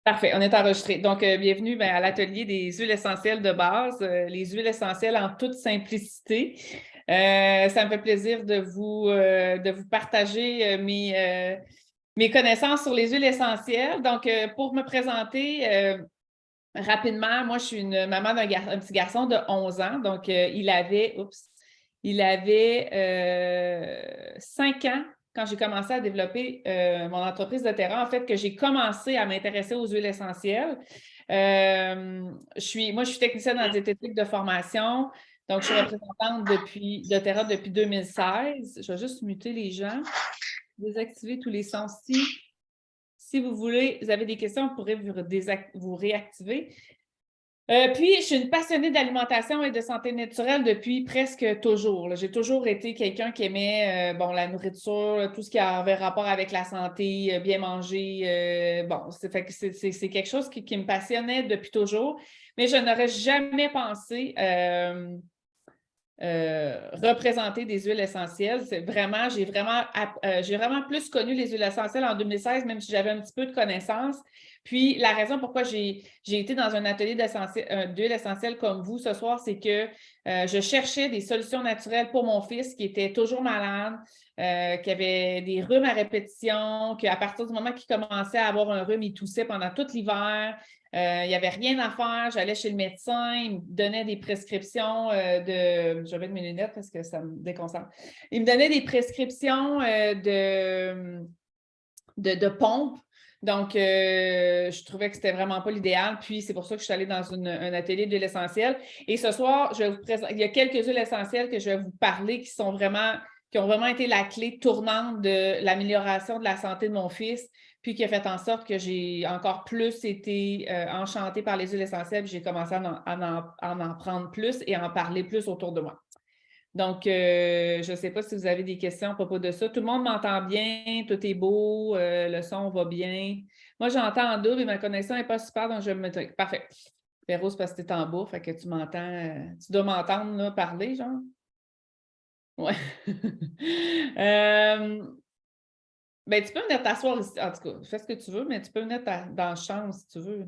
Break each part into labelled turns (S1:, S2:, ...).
S1: Parfait, on est enregistré. Donc, bienvenue à l'atelier des huiles essentielles de base, les huiles essentielles en toute simplicité. Ça me fait plaisir de vous partager mes connaissances sur les huiles essentielles. Donc, pour me présenter rapidement, moi, je suis une maman d'un petit garçon de 11 ans. Donc, il avait 5 ans quand j'ai commencé à développer mon entreprise de terrain, en fait, que j'ai commencé à m'intéresser aux huiles essentielles. Moi, je suis technicienne en diététique de formation, donc je suis représentante de Terra depuis 2016. Je vais juste muter les gens, désactiver tous les sons. Si vous voulez, vous avez des questions, vous pourrez vous réactiver. Puis, je suis une passionnée d'alimentation et de santé naturelle depuis presque toujours. J'ai toujours été quelqu'un qui aimait la nourriture, tout ce qui avait rapport avec la santé, bien manger. C'est quelque chose qui me passionnait depuis toujours, mais je n'aurais jamais pensé représenter des huiles essentielles. J'ai vraiment plus connu les huiles essentielles en 2016, même si j'avais un petit peu de connaissances. Puis, la raison pourquoi j'ai été dans un atelier d'huile essentielle comme vous ce soir, c'est que je cherchais des solutions naturelles pour mon fils qui était toujours malade, qui avait des rhumes à répétition, qu'à partir du moment qu'il commençait à avoir un rhume, il toussait pendant tout l'hiver. Il n'y avait rien à faire. J'allais chez le médecin, il me donnait des prescriptions Je vais mettre mes lunettes parce que ça me déconcentre. Il me donnait des prescriptions de pompes. Donc, je trouvais que c'était vraiment pas l'idéal. Puis, c'est pour ça que je suis allée dans un atelier d'huile essentielle. Et ce soir, il y a quelques huiles essentielles que je vais vous parler qui ont vraiment été la clé tournante de l'amélioration de la santé de mon fils, puis qui a fait en sorte que j'ai encore plus été enchantée par les huiles essentielles. J'ai commencé à en prendre plus et à en parler plus autour de moi. Donc, je ne sais pas si vous avez des questions à propos de ça. Tout le monde m'entend bien, tout est beau, le son va bien. Moi, j'entends en double et ma connexion n'est pas super, donc je vais me mettre. Parfait. Véro, c'est parce que tu es en bas, fait que tu m'entends. Tu dois m'entendre là, parler, genre? Ouais. Tu peux venir t'asseoir ici. En tout cas, fais ce que tu veux, mais tu peux venir dans la chambre si tu veux.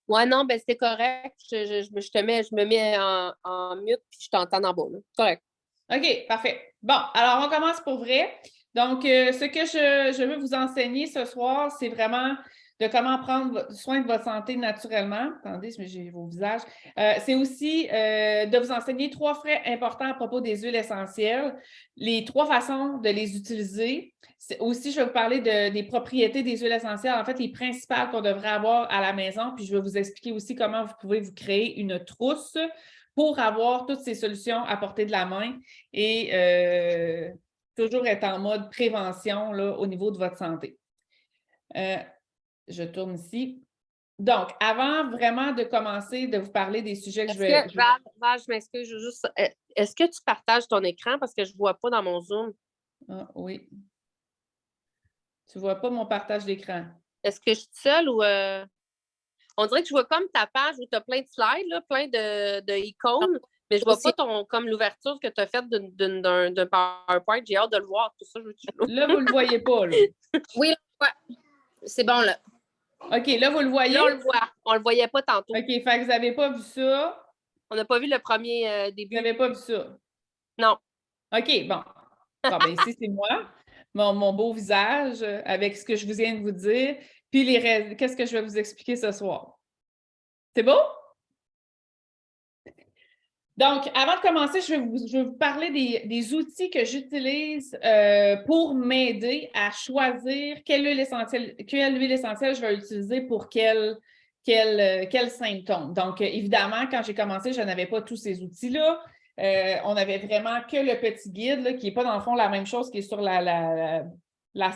S2: Ouais, non, c'est correct. Je me mets en mute puis je t'entends en bas. Là. Correct.
S1: OK, parfait. Bon, alors on commence pour vrai. Donc, ce que je veux vous enseigner ce soir, c'est vraiment de comment prendre soin de votre santé naturellement. Attendez, j'ai vos visages. C'est aussi de vous enseigner 3 faits importants à propos des huiles essentielles, les 3 façons de les utiliser. Aussi, je vais vous parler des propriétés des huiles essentielles, en fait, les principales qu'on devrait avoir à la maison. Puis, je vais vous expliquer aussi comment vous pouvez vous créer une trousse pour avoir toutes ces solutions à portée de la main et toujours être en mode prévention là, au niveau de votre santé. Je tourne ici. Donc, avant vraiment de commencer de vous parler des sujets que
S2: Val, je m'excuse, est-ce que tu partages ton écran parce que je ne vois pas dans mon Zoom?
S1: Ah, oui. Tu ne vois pas mon partage d'écran.
S2: Est-ce que je suis seule ou... On dirait que je vois comme ta page où tu as plein de slides, là, plein de icônes, mais je vois pas comme l'ouverture que tu as faite d'un PowerPoint. J'ai hâte de le voir, tout ça.
S1: Là, vous ne le voyez pas, là.
S2: Oui, c'est bon, là.
S1: OK, là, vous le voyez?
S2: Là, on le voit. On le voyait pas tantôt.
S1: OK, fait que vous n'avez pas vu ça.
S2: On n'a pas vu le premier début.
S1: Vous n'avez pas vu ça?
S2: Non.
S1: OK, bon. Bon, bien, ici, c'est moi, mon beau visage avec ce que je vous viens de vous dire. Puis, qu'est-ce que je vais vous expliquer ce soir? C'est beau? Donc, avant de commencer, je vais vous parler des outils que j'utilise pour m'aider à choisir quelle huile essentielle je vais utiliser pour quel symptôme. Donc, évidemment, quand j'ai commencé, je n'avais pas tous ces outils-là. On n'avait vraiment que le petit guide, là, qui n'est pas dans le fond la même chose qui est sur la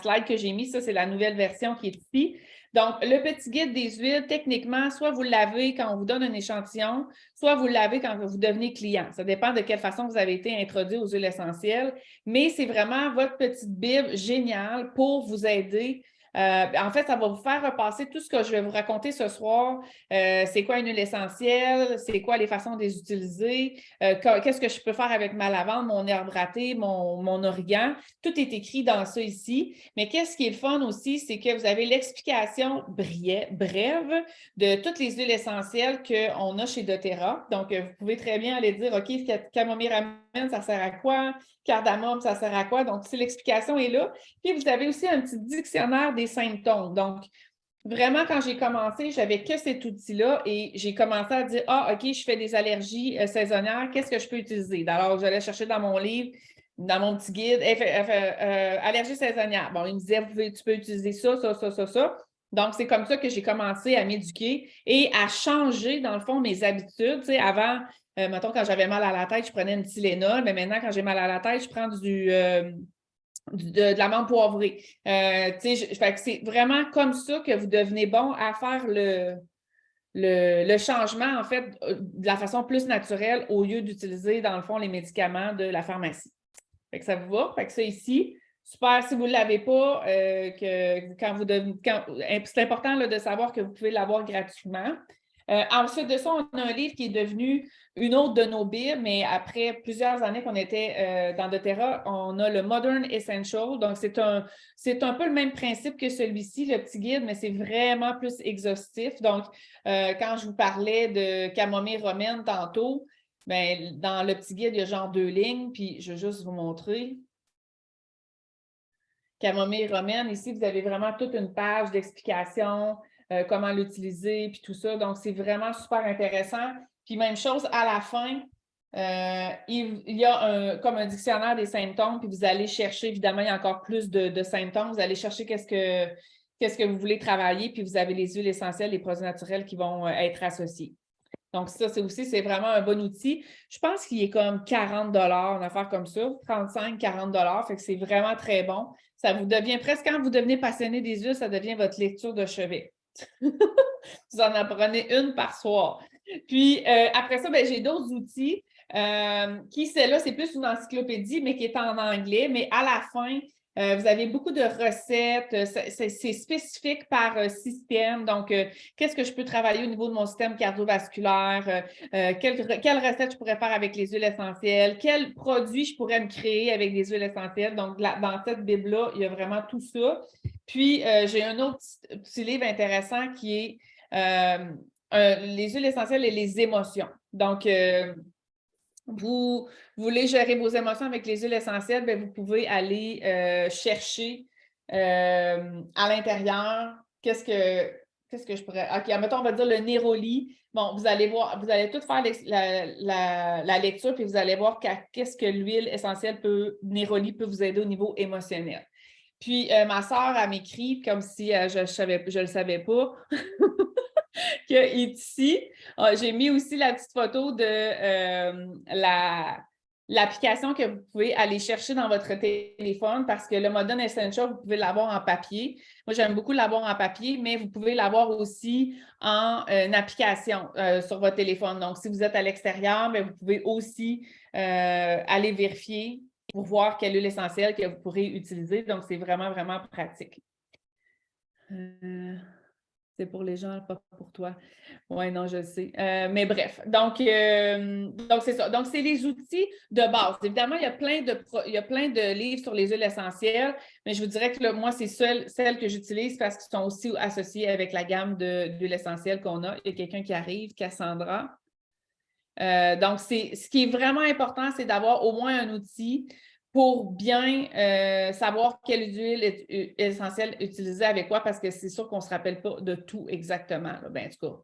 S1: slide que j'ai mise. Ça, c'est la nouvelle version qui est ici. Donc, le petit guide des huiles, techniquement, soit vous l'avez quand on vous donne un échantillon, soit vous l'avez quand vous devenez client. Ça dépend de quelle façon vous avez été introduit aux huiles essentielles, mais c'est vraiment votre petite bible géniale pour vous aider En fait, ça va vous faire repasser tout ce que je vais vous raconter ce soir. C'est quoi une huile essentielle? C'est quoi les façons de les utiliser? Qu'est-ce que je peux faire avec ma lavande, mon herbe ratée, mon origan? Tout est écrit dans ça ici. Mais qu'est-ce qui est le fun aussi, c'est que vous avez l'explication brève de toutes les huiles essentielles qu'on a chez doTERRA. Donc, vous pouvez très bien aller dire, OK, camomille ramène, ça sert à quoi? Cardamome, ça sert à quoi? Donc, si l'explication est là. Puis, vous avez aussi un petit dictionnaire des symptômes. Donc, vraiment, quand j'ai commencé, j'avais que cet outil-là et j'ai commencé à dire, ah, OK, je fais des allergies saisonnières, qu'est-ce que je peux utiliser? Alors, j'allais chercher dans mon livre, dans mon petit guide, allergie saisonnière. Bon, il me disait, tu peux utiliser ça, ça, ça, ça, ça. Donc, c'est comme ça que j'ai commencé à m'éduquer et à changer, dans le fond, mes habitudes. Tu sais, avant, mettons, quand j'avais mal à la tête, je prenais une Tylenol, mais maintenant, quand j'ai mal à la tête, je prends de la menthe poivrée. Fait que c'est vraiment comme ça que vous devenez bon à faire le changement, en fait, de la façon plus naturelle au lieu d'utiliser, dans le fond, les médicaments de la pharmacie. Fait que ça vous va? Fait que ça ici, super, si vous ne l'avez pas, c'est important là, de savoir que vous pouvez l'avoir gratuitement. Ensuite de ça, on a un livre qui est devenu une autre de nos bibles, mais après plusieurs années qu'on était dans doTERRA, on a le Modern Essential. Donc, c'est un peu le même principe que celui-ci, le petit guide, mais c'est vraiment plus exhaustif. Donc, quand je vous parlais de camomille romaine tantôt, bien, dans le petit guide, il y a genre 2 lignes, puis je vais juste vous montrer. Camomille romaine, ici, vous avez vraiment toute une page d'explication, comment l'utiliser, puis tout ça. Donc, c'est vraiment super intéressant. Puis, même chose, à la fin, il y a comme un dictionnaire des symptômes, puis vous allez chercher, évidemment, il y a encore plus de symptômes. Vous allez chercher qu'est-ce que vous voulez travailler, puis vous avez les huiles essentielles, les produits naturels qui vont être associés. Donc, ça, c'est vraiment un bon outil. Je pense qu'il est comme 40 une affaire comme ça, 35-40 fait que c'est vraiment très bon. Ça vous devient presque, quand vous devenez passionné des huiles, ça devient votre lecture de chevet. Vous en apprenez une par soir. Puis, après ça, ben, j'ai d'autres outils celle-là, c'est plus une encyclopédie, mais qui est en anglais. Mais à la fin, vous avez beaucoup de recettes. C'est spécifique par système. Donc, qu'est-ce que je peux travailler au niveau de mon système cardiovasculaire? Quelle recette je pourrais faire avec les huiles essentielles? Quels produits je pourrais me créer avec des huiles essentielles? Donc, dans cette Bible-là, il y a vraiment tout ça. Puis, j'ai un autre petit livre intéressant qui est les huiles essentielles et les émotions. Donc, vous voulez gérer vos émotions avec les huiles essentielles, bien, vous pouvez aller chercher à l'intérieur qu'est-ce que je pourrais. OK, admettons, on va dire le néroli. Bon, vous allez voir, vous allez tout faire la lecture, puis vous allez voir qu'est-ce que l'huile essentielle néroli peut vous aider au niveau émotionnel. Puis ma soeur, elle m'écrit comme si je le savais pas. Que ici, j'ai mis aussi la petite photo de l'application que vous pouvez aller chercher dans votre téléphone parce que le Modern Essential, vous pouvez l'avoir en papier. Moi, j'aime beaucoup l'avoir en papier, mais vous pouvez l'avoir aussi en application sur votre téléphone. Donc, si vous êtes à l'extérieur, vous pouvez aussi aller vérifier pour voir quelle huile essentielle que vous pourrez utiliser. Donc, c'est vraiment, vraiment pratique. C'est pour les gens, pas pour toi. Oui, non, je sais. Mais bref, donc c'est ça. Donc, c'est les outils de base. Évidemment, il y a plein de livres sur les huiles essentielles, mais je vous dirais que moi, c'est celles que j'utilise parce qu'ils sont aussi associées avec la gamme d'huiles essentielles qu'on a. Il y a quelqu'un qui arrive, Cassandra. Donc, ce qui est vraiment important, c'est d'avoir au moins un outil pour bien savoir quelle huile essentielle utiliser avec quoi, parce que c'est sûr qu'on ne se rappelle pas de tout exactement. Là. Ben, en tout cas,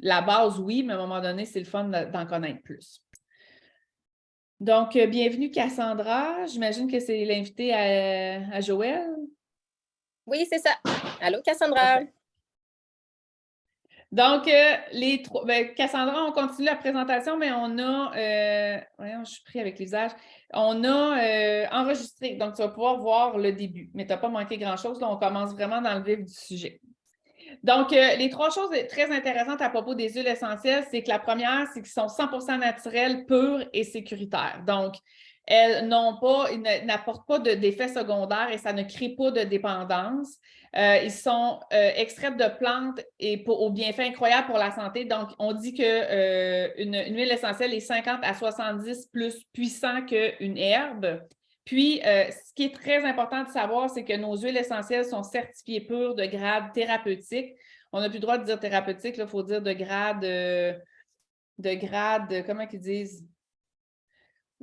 S1: la base, oui, mais à un moment donné, c'est le fun d'en connaître plus. Donc, bienvenue Cassandra. J'imagine que c'est l'invité à Joël.
S2: Oui, c'est ça. Allô, Cassandra. Okay.
S1: Donc, les trois. Ben, Cassandra, on continue la présentation, mais on a. Voyons, je suis pris avec l'usage. On a enregistré. Donc, tu vas pouvoir voir le début. Mais tu n'as pas manqué grand-chose. Là, on commence vraiment dans le vif du sujet. Donc, les trois choses très intéressantes à propos des huiles essentielles, c'est que la première, c'est qu'ils sont 100% naturelles, pures et sécuritaires. Donc, elles n'apportent pas d'effets secondaires et ça ne crée pas de dépendance. Ils sont extraits de plantes et aux bienfaits incroyables pour la santé. Donc, on dit qu'une huile essentielle est 50 à 70 plus puissant qu'une herbe. Puis, ce qui est très important de savoir, c'est que nos huiles essentielles sont certifiées pures de grade thérapeutique. On n'a plus le droit de dire thérapeutique, il faut dire de grade, comment ils disent?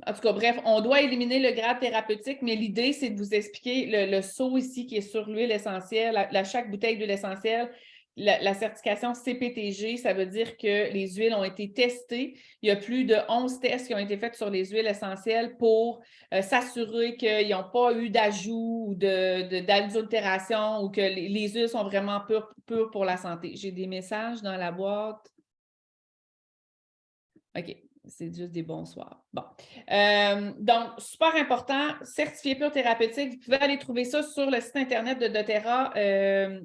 S1: En tout cas, bref, on doit éliminer le grade thérapeutique, mais l'idée, c'est de vous expliquer le sceau ici qui est sur l'huile essentielle, chaque bouteille d'huile essentielle. La certification CPTG, ça veut dire que les huiles ont été testées. Il y a plus de 11 tests qui ont été faits sur les huiles essentielles pour s'assurer qu'ils n'ont pas eu d'ajout ou d'adultération ou que les huiles sont vraiment pures pour la santé. J'ai des messages dans la boîte. OK. C'est juste des bonsoirs. Bon. Donc, super important, certifié pur thérapeutique. Vous pouvez aller trouver ça sur le site Internet de doTERRA.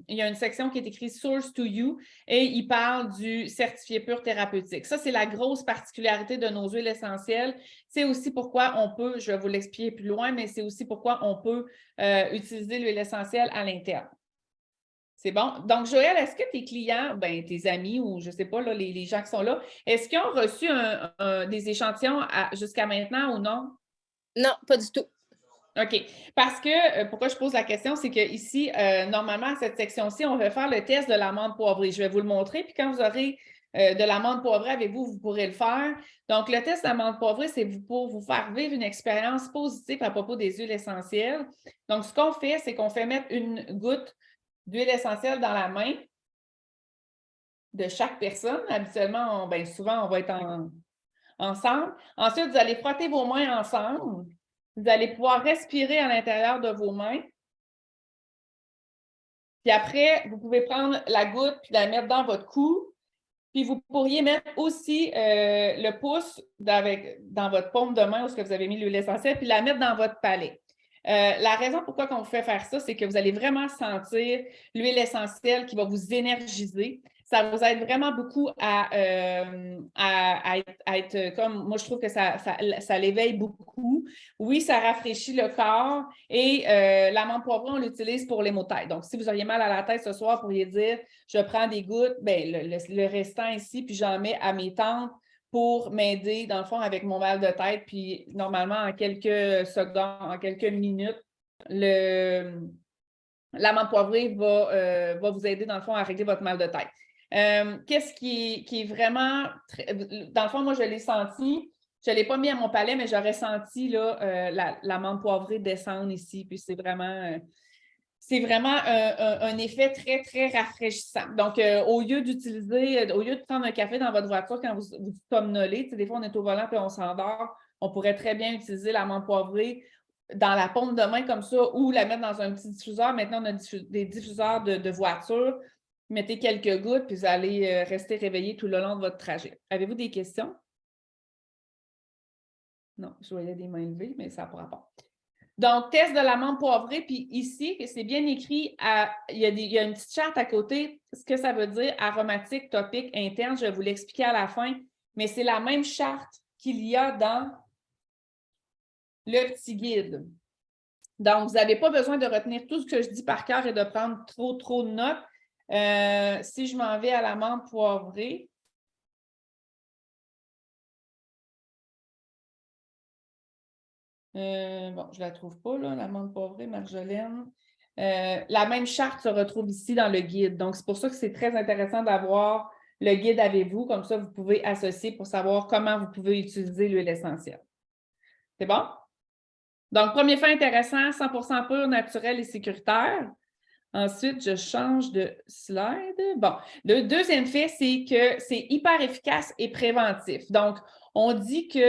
S1: Il y a une section qui est écrite Source to You et il parle du certifié pur thérapeutique. Ça, c'est la grosse particularité de nos huiles essentielles. C'est aussi pourquoi on peut, je vais vous l'expliquer plus loin, mais c'est aussi pourquoi on peut utiliser l'huile essentielle à l'interne. C'est bon. Donc, Joël, est-ce que tes clients, tes amis ou je ne sais pas, là, les gens qui sont là, est-ce qu'ils ont reçu des échantillons jusqu'à maintenant ou non?
S3: Non, pas du tout.
S1: OK. Parce que, pourquoi je pose la question, c'est qu'ici, normalement, à cette section-ci, on va faire le test de l'amande poivrée. Je vais vous le montrer, puis quand vous aurez de l'amande poivrée avec vous, vous pourrez le faire. Donc, le test de l'amande poivrée, c'est pour vous faire vivre une expérience positive à propos des huiles essentielles. Donc, ce qu'on fait, c'est qu'on fait mettre une goutte d'huile essentielle dans la main de chaque personne. Habituellement, souvent, on va être ensemble. Ensuite, vous allez frotter vos mains ensemble. Vous allez pouvoir respirer à l'intérieur de vos mains. Puis après, vous pouvez prendre la goutte puis la mettre dans votre cou. Puis vous pourriez mettre aussi le pouce dans votre paume de main où vous avez mis l'huile essentielle, puis la mettre dans votre palais. La raison pourquoi on vous fait faire ça, c'est que vous allez vraiment sentir l'huile essentielle qui va vous énergiser. Ça vous aide vraiment beaucoup à être comme, moi je trouve que ça l'éveille beaucoup. Oui, ça rafraîchit le corps et l'amande poivrée, on l'utilise pour les maux de tête. Donc, si vous auriez mal à la tête ce soir, vous pourriez dire, je prends des gouttes, le restant ici, puis j'en mets à mes tempes pour m'aider, dans le fond, avec mon mal de tête. Puis, normalement, en quelques secondes, en quelques minutes, l'amande poivrée va vous aider, dans le fond, à régler votre mal de tête. Qu'est-ce qui est vraiment... Dans le fond, moi, je l'ai senti. Je ne l'ai pas mis à mon palais, mais j'aurais senti l'amande poivrée descendre ici. Puis, c'est vraiment... un effet très, très rafraîchissant. Donc, au lieu de prendre un café dans votre voiture quand vous somnolez, des fois, on est au volant et on s'endort, on pourrait très bien utiliser l'amande poivrée dans la paume de main comme ça ou la mettre dans un petit diffuseur. Maintenant, on a des diffuseurs de voiture. Mettez quelques gouttes puis vous allez rester réveillé tout le long de votre trajet. Avez-vous des questions? Non, je voyais des mains levées, mais ça ne pourra pas. Donc, test de l'amande poivrée, puis ici, c'est bien écrit, il y a une petite charte à côté, ce que ça veut dire aromatique, topique, interne, je vais vous l'expliquer à la fin, mais c'est la même charte qu'il y a dans le petit guide. Donc, vous n'avez pas besoin de retenir tout ce que je dis par cœur et de prendre trop de notes. Si je m'en vais à l'amande poivrée, bon, je ne la trouve pas, là, l'amande poivrée, Marjolaine. La même charte se retrouve ici dans le guide. Donc, c'est pour ça que c'est très intéressant d'avoir le guide avec vous. Comme ça, vous pouvez associer pour savoir comment vous pouvez utiliser l'huile essentielle. C'est bon? Donc, premier fait intéressant, 100% pur, naturel et sécuritaire. Ensuite, je change de slide. Bon, le deuxième fait, c'est que c'est hyper efficace et préventif. Donc, on dit qu'une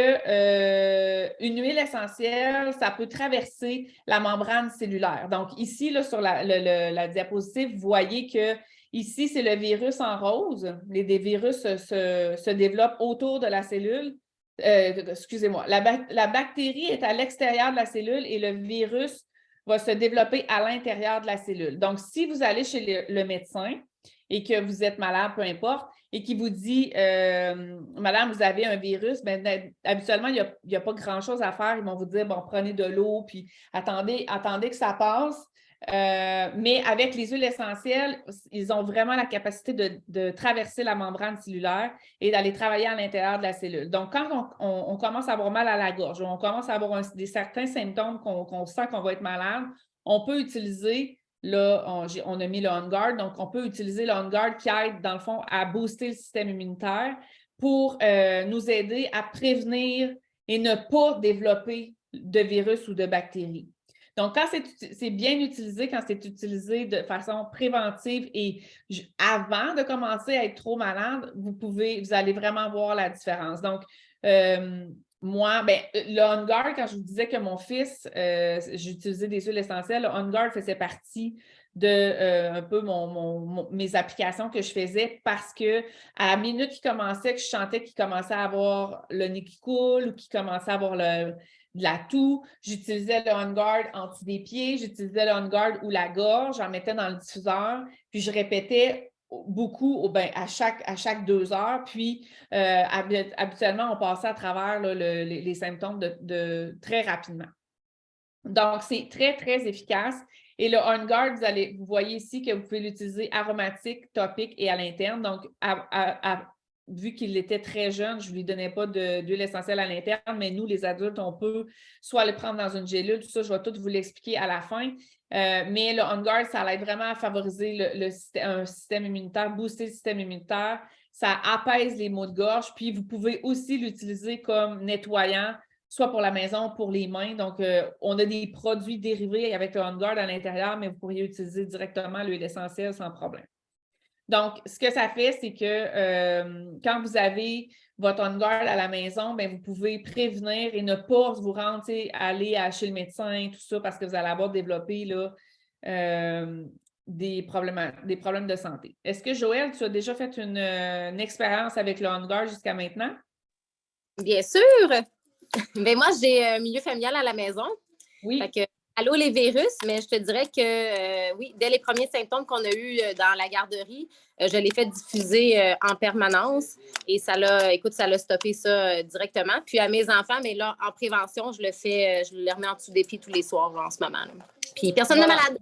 S1: huile essentielle, ça peut traverser la membrane cellulaire. Donc, ici, là, sur la diapositive, vous voyez que ici, c'est le virus en rose. Les virus se développent autour de la cellule. Excusez-moi. La bactérie est à l'extérieur de la cellule et le virus va se développer à l'intérieur de la cellule. Donc, si vous allez chez le médecin et que vous êtes malade, peu importe, et qui vous dit Madame, vous avez un virus, bien, habituellement, il n'y a pas grand-chose à faire. Ils vont vous dire bon, prenez de l'eau, puis attendez que ça passe. Mais avec les huiles essentielles, ils ont vraiment la capacité de traverser la membrane cellulaire et d'aller travailler à l'intérieur de la cellule. Donc, quand on commence à avoir mal à la gorge, ou on commence à avoir certains symptômes qu'on sent qu'on va être malade, on peut utiliser, là, on a mis le On Guard, donc on peut utiliser le On Guard qui aide, dans le fond, à booster le système immunitaire pour nous aider à prévenir et ne pas développer de virus ou de bactéries. Donc, quand c'est bien utilisé, quand c'est utilisé de façon préventive et avant de commencer à être trop malade, vous allez vraiment voir la différence. Donc, moi, le On Guard, quand je vous disais que mon fils, j'utilisais des huiles essentielles, le On Guard faisait partie de un peu mes applications que je faisais parce que à la minute qu'il commençait, que je sentais qu'il commençait à avoir le nez qui coule ou qu'il commençait à avoir de la toux, j'utilisais le On Guard en dessous des pieds, j'utilisais le On Guard ou la gorge, j'en mettais dans le diffuseur, puis je répétais beaucoup à chaque 2 heures. Puis, habituellement, on passait à travers là, les symptômes de très rapidement. Donc, c'est très, très efficace. Et le On Guard, vous voyez ici que vous pouvez l'utiliser aromatique, topique et à l'interne. Donc, vu qu'il était très jeune, je ne lui donnais pas d'huile essentielle à l'interne, mais nous, les adultes, on peut soit le prendre dans une gélule, tout ça, je vais tout vous l'expliquer à la fin. Mais le On Guard, ça aide vraiment à favoriser un système immunitaire, booster le système immunitaire. Ça apaise les maux de gorge. Puis, vous pouvez aussi l'utiliser comme nettoyant, soit pour la maison, pour les mains. Donc, on a des produits dérivés avec le On Guard à l'intérieur, mais vous pourriez utiliser directement l'huile essentielle sans problème. Donc, ce que ça fait, c'est que quand vous avez votre On Guard à la maison, bien, vous pouvez prévenir et ne pas vous rendre, aller chez le médecin, tout ça, parce que vous allez avoir développé là, des problèmes de santé. Est-ce que, Joël, tu as déjà fait une expérience avec le On Guard jusqu'à maintenant?
S3: Bien sûr! Mais moi, j'ai un milieu familial à la maison.
S1: Oui.
S3: Fait que, allô les virus, mais je te dirais que oui, dès les premiers symptômes qu'on a eus dans la garderie, je l'ai fait diffuser en permanence et ça l'a stoppé ça directement. Puis à mes enfants, mais là, en prévention, je les remets en dessous des pieds tous les soirs là, en ce moment. Là. Puis personne n'est malade.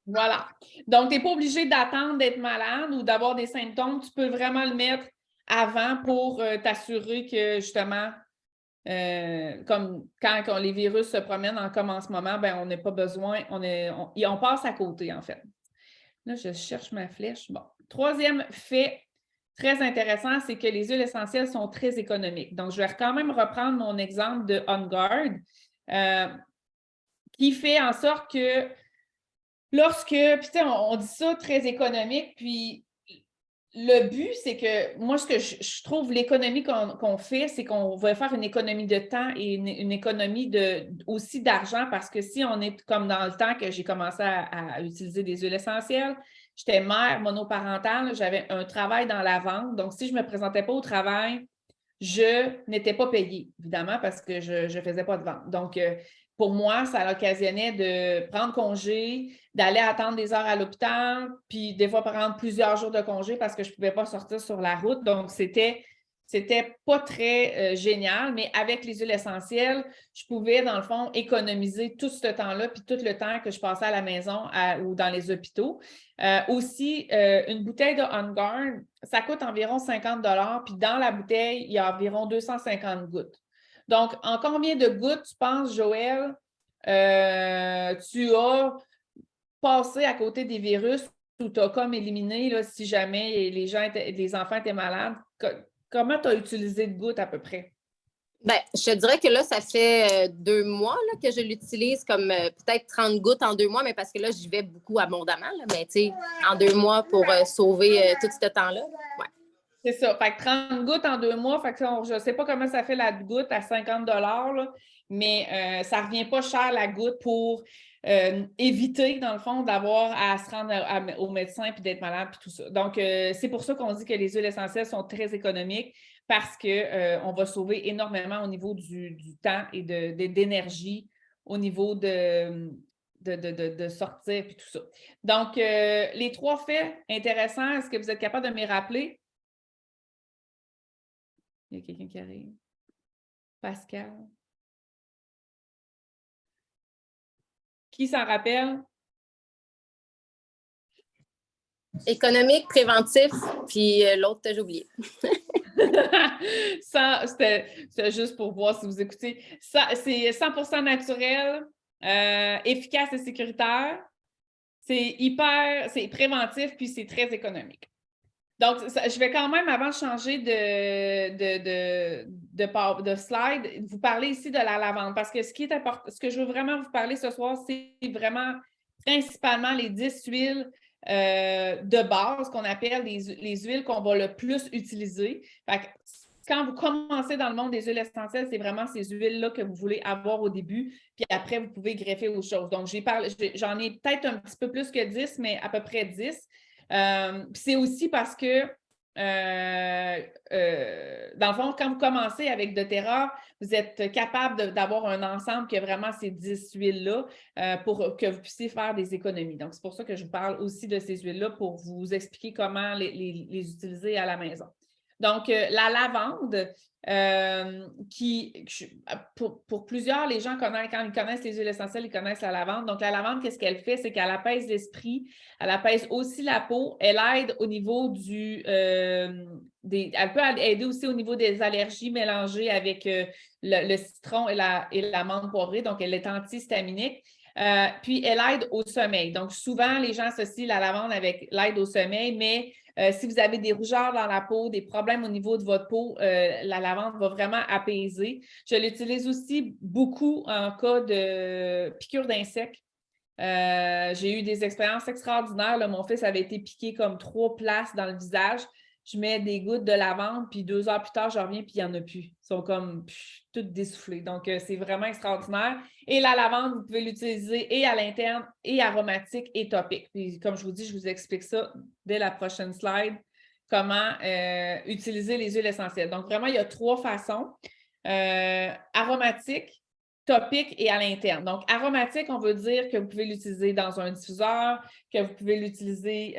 S1: Voilà. Donc, tu n'es pas obligé d'attendre d'être malade ou d'avoir des symptômes. Tu peux vraiment le mettre avant pour t'assurer que, justement, comme quand les virus se promènent comme en ce moment, ben, on n'a pas besoin, on passe à côté, en fait. Là, je cherche ma flèche. Bon. Troisième fait très intéressant, c'est que les huiles essentielles sont très économiques. Donc, je vais quand même reprendre mon exemple de On Guard, qui fait en sorte que puis tu sais, on dit ça très économique, puis le but, c'est que moi, ce que je trouve l'économie qu'on fait, c'est qu'on va faire une économie de temps et une économie aussi d'argent parce que si on est comme dans le temps que j'ai commencé à utiliser des huiles essentielles, j'étais mère monoparentale, j'avais un travail dans la vente. Donc, si je ne me présentais pas au travail, je n'étais pas payée, évidemment, parce que je ne faisais pas de vente. Donc, pour moi, ça occasionnait de prendre congé, d'aller attendre des heures à l'hôpital, puis des fois prendre plusieurs jours de congé parce que je ne pouvais pas sortir sur la route. Donc, c'était pas très génial, mais avec les huiles essentielles, je pouvais, dans le fond, économiser tout ce temps-là, puis tout le temps que je passais à la maison ou dans les hôpitaux. Aussi, une bouteille de On Guard, ça coûte environ 50 $, puis dans la bouteille, il y a environ 250 gouttes. Donc, en combien de gouttes, tu penses, Joël, tu as passé à côté des virus ou tu as comme éliminé, là, si jamais les enfants étaient malades? Comment tu as utilisé de gouttes à peu près?
S3: Bien, je te dirais que là, ça fait 2 mois là, que je l'utilise comme peut-être 30 gouttes en 2 mois, mais parce que là, j'y vais beaucoup abondamment. Là, mais tu sais, en 2 mois pour sauver tout ce temps-là. Ouais.
S1: C'est ça. Fait que 30 gouttes en 2 mois. Fait que je ne sais pas comment ça fait la goutte à 50 $, là, mais ça ne revient pas cher la goutte pour éviter, dans le fond, d'avoir à se rendre au médecin puis d'être malade puis tout ça. Donc, c'est pour ça qu'on dit que les huiles essentielles sont très économiques parce qu'on va sauver énormément au niveau du temps et d'énergie au niveau de sortir puis tout ça. Donc, les 3 faits intéressants, est-ce que vous êtes capable de me les rappeler? Il y a quelqu'un qui arrive. Pascal. Qui s'en rappelle?
S3: Économique, préventif, puis l'autre, j'ai oublié.
S1: C'était juste pour voir si vous écoutez. C'est 100% naturel, efficace et sécuritaire. C'est préventif, puis c'est très économique. Donc, je vais quand même, avant de changer de slide, vous parler ici de la lavande, parce que ce qui est important, ce que je veux vraiment vous parler ce soir, c'est vraiment principalement les 10 huiles de base qu'on appelle les huiles qu'on va le plus utiliser. Fait que, quand vous commencez dans le monde des huiles essentielles, c'est vraiment ces huiles-là que vous voulez avoir au début, puis après, vous pouvez greffer autre chose. Donc, j'en ai peut-être un petit peu plus que 10, mais à peu près 10. C'est aussi parce que, dans le fond, quand vous commencez avec doTERRA, vous êtes capable d'avoir un ensemble qui a vraiment ces 10 huiles-là pour que vous puissiez faire des économies. Donc, c'est pour ça que je vous parle aussi de ces huiles-là pour vous expliquer comment les utiliser à la maison. Donc, la lavande, pour plusieurs, les gens quand ils connaissent les huiles essentielles, ils connaissent la lavande. Donc, la lavande, qu'est-ce qu'elle fait? C'est qu'elle apaise l'esprit, elle apaise aussi la peau, elle aide au niveau elle peut aider aussi au niveau des allergies mélangées avec le citron et la menthe poivrée. Donc, elle est antihistaminique. Puis, elle aide au sommeil. Donc, souvent, les gens associent la lavande avec l'aide au sommeil, mais si vous avez des rougeurs dans la peau, des problèmes au niveau de votre peau, la lavande va vraiment apaiser. Je l'utilise aussi beaucoup en cas de piqûre d'insectes. J'ai eu des expériences extraordinaires. Là, mon fils avait été piqué comme 3 places dans le visage. Je mets des gouttes de lavande, puis 2 heures plus tard, je reviens, puis il n'y en a plus. Ils sont comme toutes dessoufflées. Donc, c'est vraiment extraordinaire. Et la lavande, vous pouvez l'utiliser et à l'interne, et aromatique, et topique. Puis, comme je vous dis, je vous explique ça dès la prochaine slide, comment utiliser les huiles essentielles. Donc, vraiment, il y a 3 façons. Aromatique, topique et à l'interne. Donc, aromatique, on veut dire que vous pouvez l'utiliser dans un diffuseur, que vous pouvez l'utiliser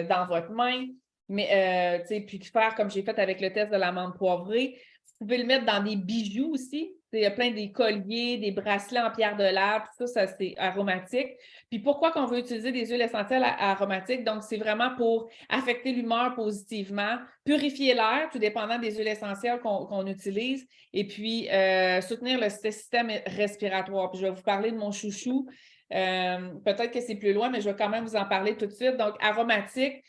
S1: dans votre main. Mais, puis faire comme j'ai fait avec le test de la menthe poivrée. Vous pouvez le mettre dans des bijoux aussi. Il y a plein des colliers, des bracelets en pierre de lave, tout ça, c'est aromatique. Puis pourquoi qu'on veut utiliser des huiles essentielles aromatiques? Donc, c'est vraiment pour affecter l'humeur positivement, purifier l'air, tout dépendant des huiles essentielles qu'on utilise, et puis soutenir le système respiratoire. Puis je vais vous parler de mon chouchou. Peut-être que c'est plus loin, mais je vais quand même vous en parler tout de suite. Donc, aromatique.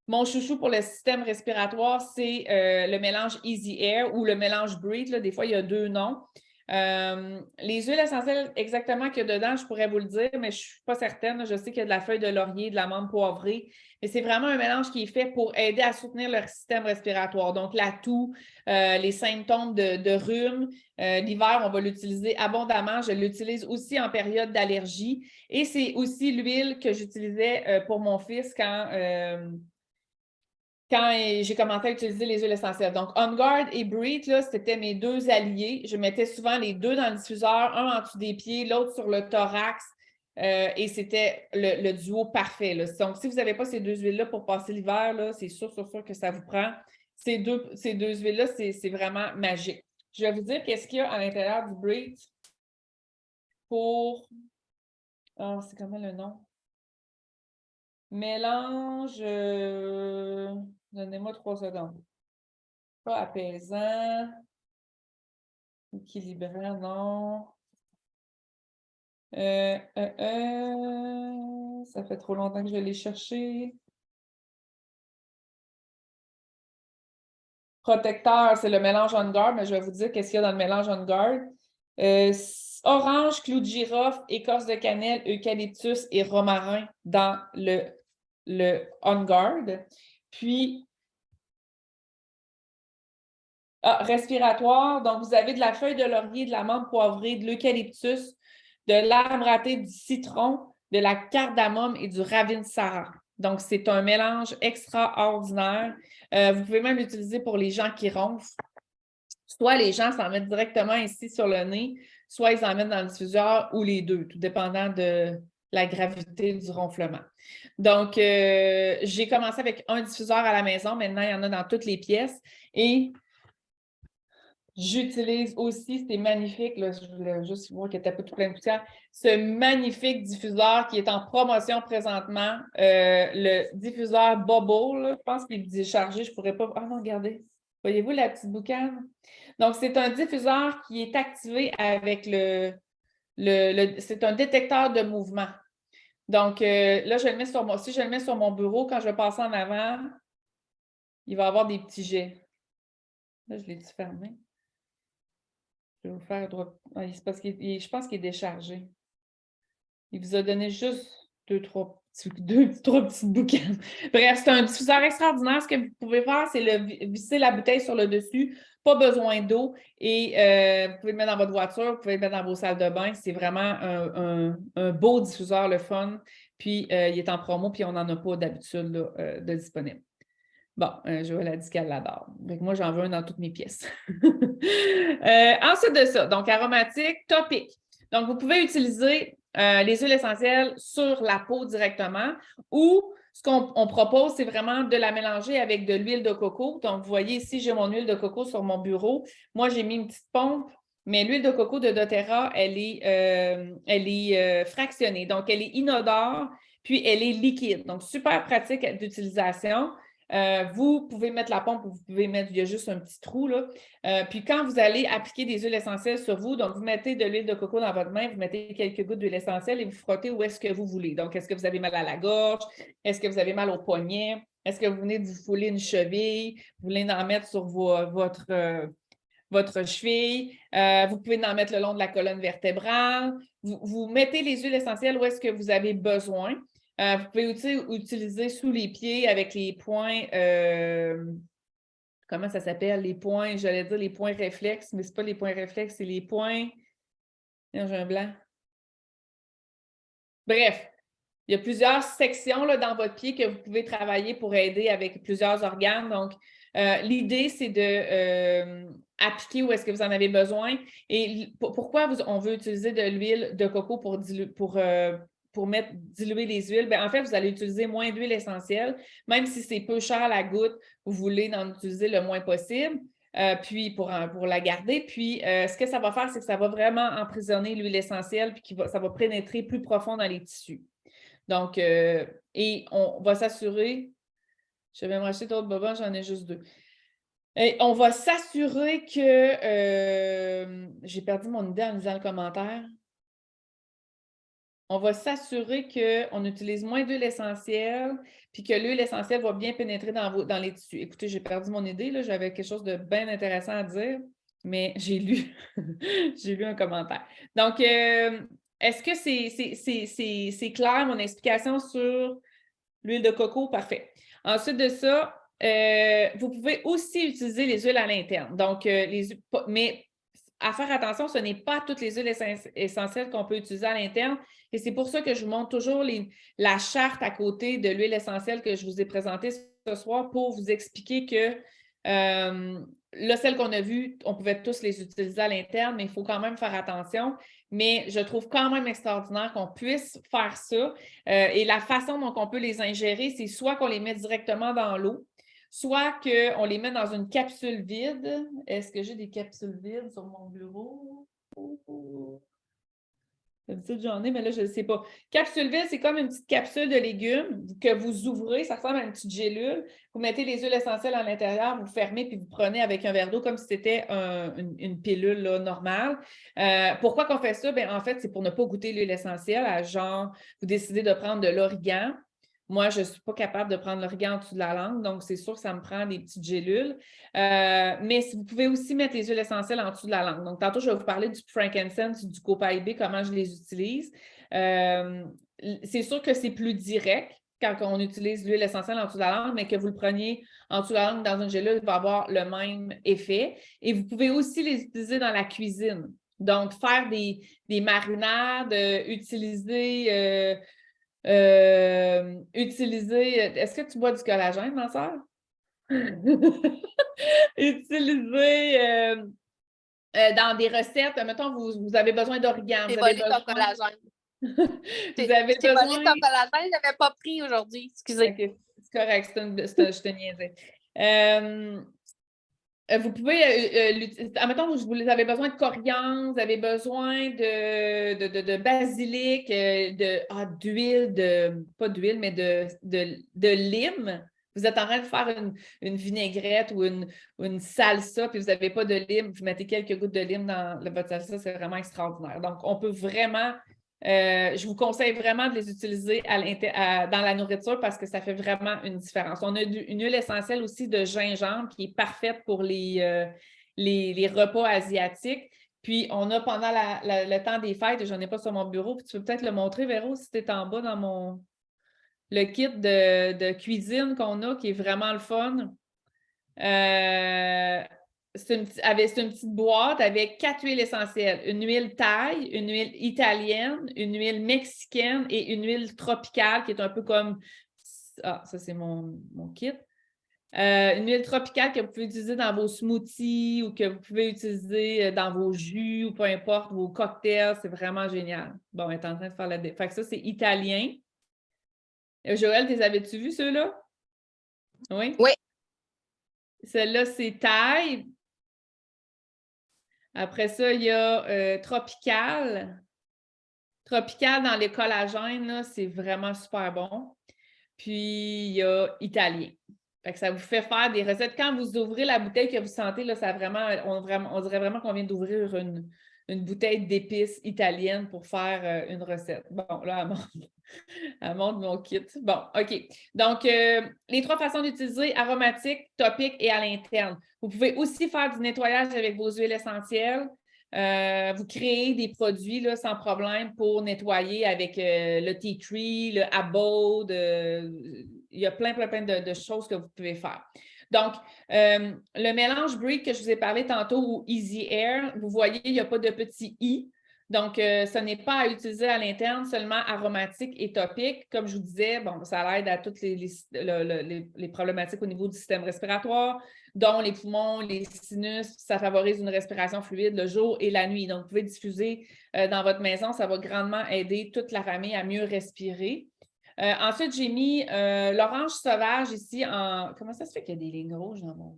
S1: Mon chouchou pour le système respiratoire, c'est le mélange Easy Air ou le mélange Breathe. Là, des fois, il y a 2 noms. Les huiles essentielles exactement qu'il y a dedans, je pourrais vous le dire, mais je ne suis pas certaine. Je sais qu'il y a de la feuille de laurier, de la menthe poivrée, mais c'est vraiment un mélange qui est fait pour aider à soutenir le système respiratoire. Donc, la toux, les symptômes de rhume. L'hiver, on va l'utiliser abondamment. Je l'utilise aussi en période d'allergie. Et c'est aussi l'huile que j'utilisais pour mon fils quand j'ai commencé à utiliser les huiles essentielles. Donc, On Guard et Breathe, là, c'était mes 2 alliés. Je mettais souvent les 2 dans le diffuseur, un en dessous des pieds, l'autre sur le thorax. Et c'était le duo parfait. Là. Donc, si vous n'avez pas ces 2 huiles-là pour passer l'hiver, là, c'est sûr que ça vous prend. Ces deux huiles-là, c'est vraiment magique. Je vais vous dire qu'est-ce qu'il y a à l'intérieur du Breathe pour... Oh, c'est comment le nom? Mélange... Donnez-moi 3 secondes. Pas apaisant. Équilibrant, non. Ça fait trop longtemps que je l'ai cherché. Protecteur, c'est le mélange On Guard, mais je vais vous dire qu'est-ce qu'il y a dans le mélange On Guard. Orange, clou de girofle, écorce de cannelle, eucalyptus et romarin dans le On Guard. Puis, respiratoire, donc vous avez de la feuille de laurier, de la menthe poivrée, de l'eucalyptus, de l'arbre râté, du citron, de la cardamome et du ravintsara. Donc, c'est un mélange extraordinaire. Vous pouvez même l'utiliser pour les gens qui ronflent. Soit les gens s'en mettent directement ici sur le nez, soit ils en mettent dans le diffuseur ou les deux, tout dépendant de la gravité du ronflement. Donc, j'ai commencé avec un diffuseur à la maison. Maintenant, il y en a dans toutes les pièces. Et j'utilise aussi, c'est magnifique, là, je voulais juste voir qu'il y a un peu tout plein de poussière, ce magnifique diffuseur qui est en promotion présentement, le diffuseur Bubble, là, je pense qu'il est déchargé, je ne pourrais pas... Ah non, regardez, voyez-vous la petite boucane? Donc, c'est un diffuseur qui est activé avec c'est un détecteur de mouvement. Donc, là, je le mets si je le mets sur mon bureau, quand je vais passer en avant, il va avoir des petits jets. Là, je l'ai-tu fermé? Je vais vous faire droit. C'est parce je pense qu'il est déchargé. Il vous a donné juste trois petites boucanes. Bref, c'est un diffuseur extraordinaire. Ce que vous pouvez faire, c'est visser la bouteille sur le dessus. Pas besoin d'eau. Et vous pouvez le mettre dans votre voiture, vous pouvez le mettre dans vos salles de bain. C'est vraiment un beau diffuseur, le fun. Puis, il est en promo, puis on n'en a pas d'habitude de disponible. Bon, Joël a dit qu'elle l'adore. Donc, moi, j'en veux un dans toutes mes pièces. Ensuite de ça, donc aromatique, topique. Donc, vous pouvez utiliser les huiles essentielles sur la peau directement ou ce qu'on propose, c'est vraiment de la mélanger avec de l'huile de coco. Donc, vous voyez ici, j'ai mon huile de coco sur mon bureau. Moi, j'ai mis une petite pompe, mais l'huile de coco de doTERRA, elle est fractionnée. Donc, elle est inodore, puis elle est liquide. Donc, super pratique d'utilisation. Vous pouvez mettre la pompe ou vous pouvez mettre, il y a juste un petit trou là. Puis quand vous allez appliquer des huiles essentielles sur vous, donc vous mettez de l'huile de coco dans votre main, vous mettez quelques gouttes d'huile essentielle et vous frottez où est-ce que vous voulez. Donc, est-ce que vous avez mal à la gorge? Est-ce que vous avez mal au poignet? Est-ce que vous venez de vous fouler une cheville? Vous voulez en mettre sur votre cheville? Vous pouvez en mettre le long de la colonne vertébrale. Vous mettez les huiles essentielles où est-ce que vous avez besoin. Vous pouvez aussi utiliser sous les pieds avec les points, comment ça s'appelle? Les points, j'allais dire les points réflexes, mais ce n'est pas les points réflexes, c'est les points... Non, j'ai un blanc. Bref, il y a plusieurs sections là, dans votre pied que vous pouvez travailler pour aider avec plusieurs organes. Donc, l'idée, c'est de appliquer où est-ce que vous en avez besoin. Et pourquoi on veut utiliser de l'huile de coco pour diluer les huiles? Bien, en fait, vous allez utiliser moins d'huile essentielle. Même si c'est peu cher la goutte, vous voulez en utiliser le moins possible. Puis pour la garder. Puis, ce que ça va faire, c'est que ça va vraiment emprisonner l'huile essentielle puis ça va pénétrer plus profond dans les tissus. Donc, et on va s'assurer, je vais me racheter d'autres bobins, j'en ai juste 2. Et on va s'assurer que, j'ai perdu mon idée en lisant le commentaire. On va s'assurer qu'on utilise moins d'huile essentielle puis que l'huile essentielle va bien pénétrer dans les tissus. Écoutez, j'ai perdu mon idée, là, j'avais quelque chose de bien intéressant à dire, mais j'ai lu, j'ai lu un commentaire. Donc, est-ce que c'est clair, mon explication sur l'huile de coco? Parfait. Ensuite de ça, vous pouvez aussi utiliser les huiles à l'interne. Donc, mais à faire attention, ce n'est pas toutes les huiles essentielles qu'on peut utiliser à l'interne. Et c'est pour ça que je vous montre toujours la charte à côté de l'huile essentielle que je vous ai présentée ce soir pour vous expliquer que là, celles qu'on a vues, on pouvait tous les utiliser à l'interne, mais il faut quand même faire attention. Mais je trouve quand même extraordinaire qu'on puisse faire ça. Et la façon dont on peut les ingérer, c'est soit qu'on les met directement dans l'eau, soit qu'on les met dans une capsule vide. Est-ce que j'ai des capsules vides sur mon bureau? D'habitude, j'en ai, mais là, je ne sais pas. Capsule vide, c'est comme une petite capsule de légumes que vous ouvrez. Ça ressemble à une petite gélule. Vous mettez les huiles essentielles à l'intérieur, vous fermez, puis vous prenez avec un verre d'eau comme si c'était une pilule là, normale. Pourquoi qu'on fait ça? Bien, en fait, c'est pour ne pas goûter l'huile essentielle. Genre, vous décidez de prendre de l'origan. Moi, je ne suis pas capable de prendre l'origan en dessous de la langue, donc c'est sûr que ça me prend des petites gélules. Mais vous pouvez aussi mettre les huiles essentielles en dessous de la langue. Donc, tantôt, je vais vous parler du frankincense, du copaiba, comment je les utilise. C'est sûr que c'est plus direct quand on utilise l'huile essentielle en dessous de la langue, mais que vous le preniez en dessous de la langue dans une gélule, il va avoir le même effet. Et vous pouvez aussi les utiliser dans la cuisine. Donc, faire des marinades, utiliser... est-ce que tu bois du collagène, ma soeur? Utiliser dans des recettes, mettons, vous avez besoin d'origan.
S2: J'ai volé ton collagène.
S1: Vous avez
S2: Je t'ai volé
S1: besoin...
S2: ton paladin, je l'avais pas pris aujourd'hui. Excusez.
S1: OK, c'est correct, je te niaisais. Vous pouvez, admettons, vous avez besoin de coriandre, vous avez besoin de basilic, d'huile, pas d'huile, mais de lime. Vous êtes en train de faire une vinaigrette ou une salsa, puis vous n'avez pas de lime, vous mettez quelques gouttes de lime dans votre salsa, c'est vraiment extraordinaire. Donc, on peut vraiment, je vous conseille vraiment de les utiliser dans la nourriture parce que ça fait vraiment une différence. On a une huile essentielle aussi de gingembre qui est parfaite pour les repas asiatiques. Puis, on a pendant le temps des fêtes, je n'en ai pas sur mon bureau, puis tu peux peut-être le montrer, Véro, si tu es en bas dans le kit de cuisine qu'on a, qui est vraiment le fun. C'est une petite boîte avec 4 huiles essentielles. Une huile thaï, une huile italienne, une huile mexicaine et une huile tropicale qui est un peu comme... Ah, ça, c'est mon kit. Une huile tropicale que vous pouvez utiliser dans vos smoothies ou que vous pouvez utiliser dans vos jus ou peu importe, vos cocktails. C'est vraiment génial. Bon, on est en train de faire la... Fait que ça, c'est italien. Joël, les avais-tu vus, ceux-là? Oui?
S3: Oui.
S1: Celle-là, c'est thaï. Après ça, il y a tropical. Tropical dans les collagènes, là, c'est vraiment super bon. Puis, il y a italien. Fait que ça vous fait faire des recettes. Quand vous ouvrez la bouteille que vous sentez, là, ça on dirait vraiment qu'on vient d'ouvrir une bouteille d'épices italienne pour faire une recette. Bon, là, elle montre mon kit. Bon, OK. Donc, les 3 façons d'utiliser, aromatique, topique et à l'interne. Vous pouvez aussi faire du nettoyage avec vos huiles essentielles. Vous créez des produits là, sans problème pour nettoyer avec le tea tree, le abode. Il y a plein de choses que vous pouvez faire. Donc, le mélange Breathe que je vous ai parlé tantôt ou Easy Air, vous voyez, il n'y a pas de petit i. Donc, ce n'est pas à utiliser à l'interne, seulement aromatique et topique. Comme je vous disais, bon, ça aide à toutes les problématiques au niveau du système respiratoire, dont les poumons, les sinus. Ça favorise une respiration fluide le jour et la nuit. Donc, vous pouvez diffuser dans votre maison. Ça va grandement aider toute la famille à mieux respirer. Ensuite, j'ai mis l'orange sauvage ici en... Comment ça se fait qu'il y a des lignes rouges dans mon...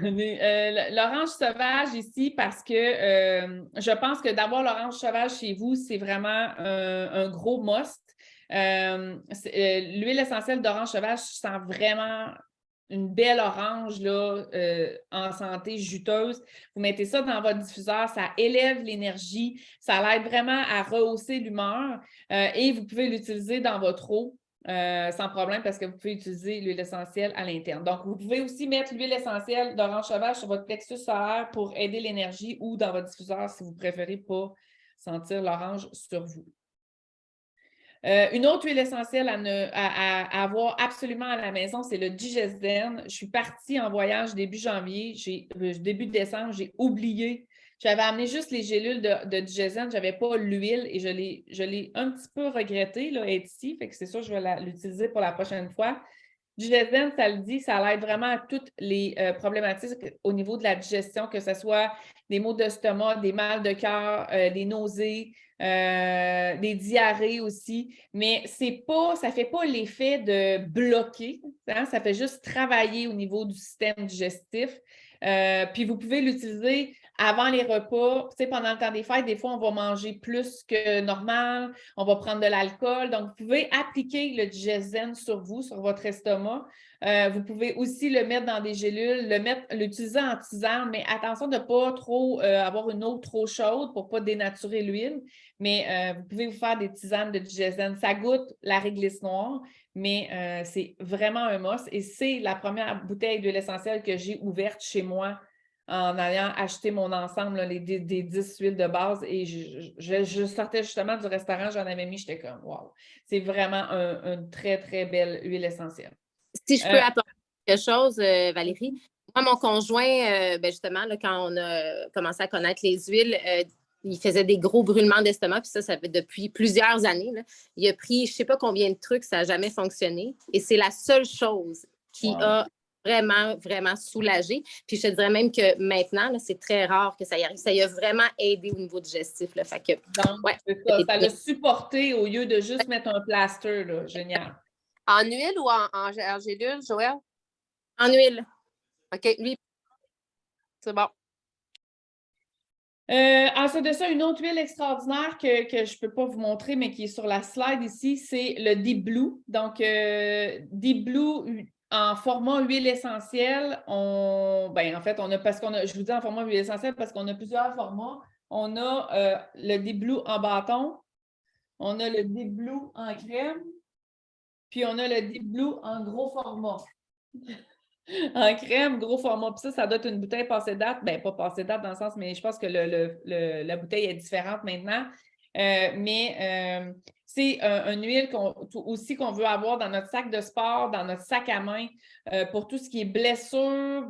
S1: L'orange sauvage ici parce que je pense que d'avoir l'orange sauvage chez vous, c'est vraiment un gros must. L'huile essentielle d'orange sauvage, je sens vraiment une belle orange là, en santé, juteuse. Vous mettez ça dans votre diffuseur, ça élève l'énergie, ça l'aide vraiment à rehausser l'humeur et vous pouvez l'utiliser dans votre eau. Sans problème parce que vous pouvez utiliser l'huile essentielle à l'interne. Donc, vous pouvez aussi mettre l'huile essentielle d'orange sauvage sur votre plexus solaire pour aider l'énergie ou dans votre diffuseur si vous préférez pas sentir l'orange sur vous. Une autre huile essentielle à avoir absolument à la maison, c'est le Digesden. Je suis partie en voyage début janvier, début décembre, j'ai oublié. J'avais amené juste les gélules de Digesden, je n'avais pas l'huile et je l'ai un petit peu regretté, là, être ici. Fait que c'est sûr que je vais l'utiliser pour la prochaine fois. Digesden, ça le dit, ça l'aide vraiment à toutes les problématiques au niveau de la digestion, que ce soit des maux d'estomac, des mal de cœur, des nausées, des diarrhées aussi. Mais ça ne fait pas l'effet de bloquer, hein, ça fait juste travailler au niveau du système digestif. Puis vous pouvez l'utiliser avant les repas. Tu sais, pendant le temps des fêtes, des fois, on va manger plus que normal, on va prendre de l'alcool. Donc, vous pouvez appliquer le Digesden sur vous, sur votre estomac. Vous pouvez aussi le mettre dans des gélules, l'utiliser en tisane, mais attention de ne pas trop avoir une eau trop chaude pour ne pas dénaturer l'huile. Mais vous pouvez vous faire des tisanes de Digesden. Ça goûte la réglisse noire, mais c'est vraiment un must. Et c'est la première bouteille d'huile essentielle que j'ai ouverte chez moi en allant acheter mon ensemble, là, des 10 huiles de base. Et je sortais justement du restaurant, j'en avais mis, j'étais comme, wow, c'est vraiment une très, très belle huile essentielle.
S3: Si je peux apporter quelque chose, Valérie, moi, mon conjoint, justement, là, quand on a commencé à connaître les huiles, il faisait des gros brûlements d'estomac, puis ça fait depuis plusieurs années. Là. Il a pris je ne sais pas combien de trucs, ça n'a jamais fonctionné. Et c'est la seule chose qui a vraiment, vraiment soulagé. Puis je te dirais même que maintenant, là, c'est très rare que ça y arrive. Ça y a vraiment aidé au niveau digestif. Là. Fait que,
S1: Donc,
S3: ouais,
S1: ça l'a supporté au lieu de juste mettre un plaster. Là. Génial.
S2: En huile ou en gélule, Joël?
S3: En huile.
S2: OK, lui, c'est bon.
S1: Ensuite de ça, une autre huile extraordinaire que je ne peux pas vous montrer, mais qui est sur la slide ici, c'est le Deep Blue. Donc, Deep Blue en format huile essentielle, en fait, je vous dis en format huile essentielle parce qu'on a plusieurs formats. On a le Deep Blue en bâton, on a le Deep Blue en crème, puis on a le Deep Blue en gros format. En crème, gros format. Puis ça doit être une bouteille passée date. Bien, pas passée date dans le sens, mais je pense que la bouteille est différente maintenant. C'est une huile qu'on veut avoir dans notre sac de sport, dans notre sac à main, pour tout ce qui est blessure,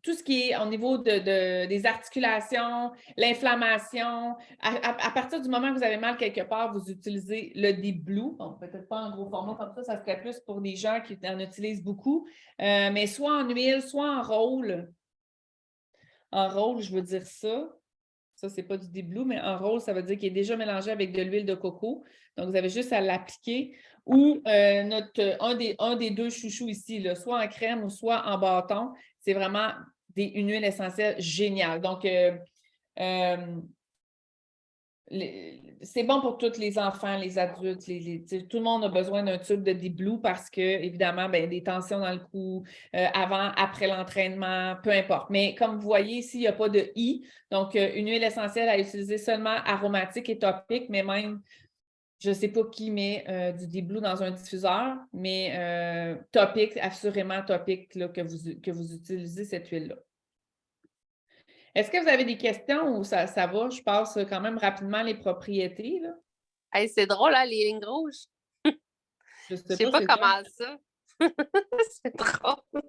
S1: tout ce qui est au niveau des articulations, l'inflammation. À partir du moment que vous avez mal quelque part, vous utilisez le Deep Blue. Bon, peut-être pas en gros format comme ça serait plus pour des gens qui en utilisent beaucoup. Mais soit en huile, soit en roll. En roll, je veux dire ça. Ça, ce n'est pas du Deep Blue, mais en roll, ça veut dire qu'il est déjà mélangé avec de l'huile de coco. Donc, vous avez juste à l'appliquer. Ou un des deux chouchous ici, là, soit en crème ou soit en bâton. C'est vraiment une huile essentielle géniale. Donc, c'est bon pour tous les enfants, les adultes. Tout le monde a besoin d'un tube de Deep Blue parce que, évidemment, des tensions dans le cou, avant, après l'entraînement, peu importe. Mais comme vous voyez ici, il n'y a pas de I. Donc, une huile essentielle à utiliser seulement aromatique et topique, mais même, je ne sais pas qui met du Deep Blue dans un diffuseur, mais topique, assurément topique, là, que vous utilisez cette huile-là. Est-ce que vous avez des questions ou ça va? Je passe quand même rapidement les propriétés. Là.
S2: Hey, c'est drôle, hein, les lignes rouges. Je ne sais pas comment ça. C'est drôle.